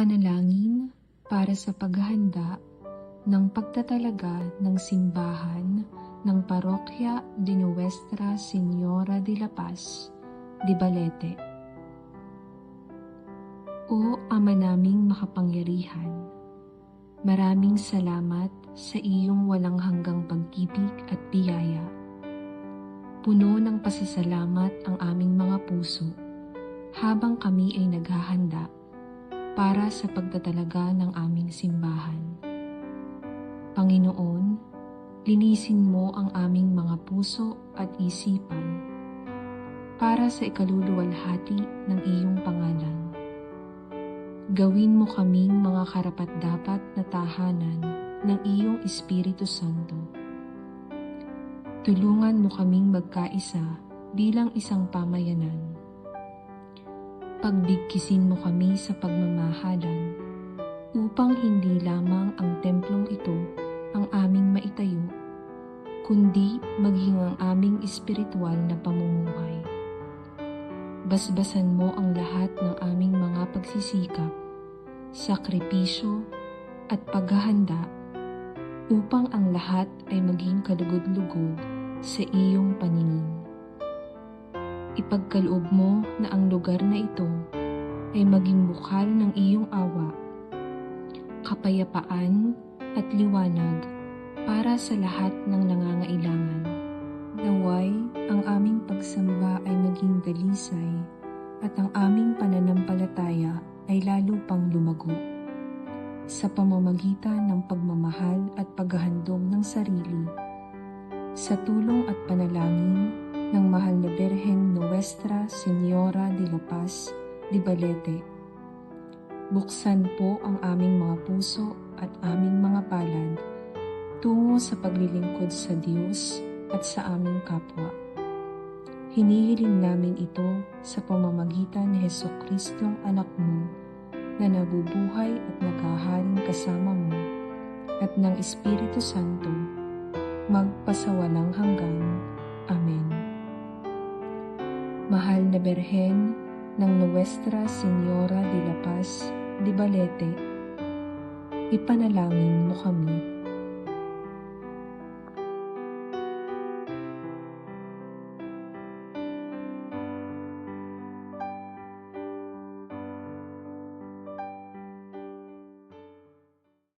Panalangin para sa paghahanda ng pagtatalaga ng simbahan ng Parokya de Nuestra Señora de la Paz, Dibalete. O Ama naming makapangyarihan, maraming salamat sa iyong walang hanggang pag-ibig at biyaya. Puno ng pasasalamat ang aming mga puso habang kami ay naghahanda para sa pagtatalaga ng aming simbahan. Panginoon, linisin mo ang aming mga puso at isipan para sa ikaluluwalhati ng iyong pangalan. Gawin mo kaming mga karapat-dapat na tahanan ng iyong Espiritu Santo. Tulungan mo kaming magkaisa bilang isang pamayanan. Pagbigkisin mo kami sa pagmamahalan upang hindi lamang ang templong ito ang aming maitayo, kundi maging ang aming espiritual na pamumuhay. Basbasan mo ang lahat ng aming mga pagsisikap, sakripisyo at paghahanda upang ang lahat ay maging kalugod-lugod sa iyong paningin. Ipagkaloob mo na ang lugar na ito ay maging bukal ng iyong awa, kapayapaan at liwanag para sa lahat ng nangangailangan. Naway ang aming pagsamba ay maging dalisay at ang aming pananampalataya ay lalo pang lumago sa pamamagitan ng pagmamahal at paghahandog ng sarili sa tulong at panalangin ng mahal na Birheng Nuestra Señora de la Paz, Dibalete. Buksan po ang aming mga puso at aming mga palad tungo sa paglilingkod sa Diyos at sa aming kapwa. Hinihiling namin ito sa pamamagitan ni Jesucristong anak mo na nabubuhay at naghaharing kasama mo at ng Espiritu Santo magpasawalang hanggan. Amen. Mahal na Birhen ng Nuestra Señora de la Paz, Dibalete, ipanalangin mo kami.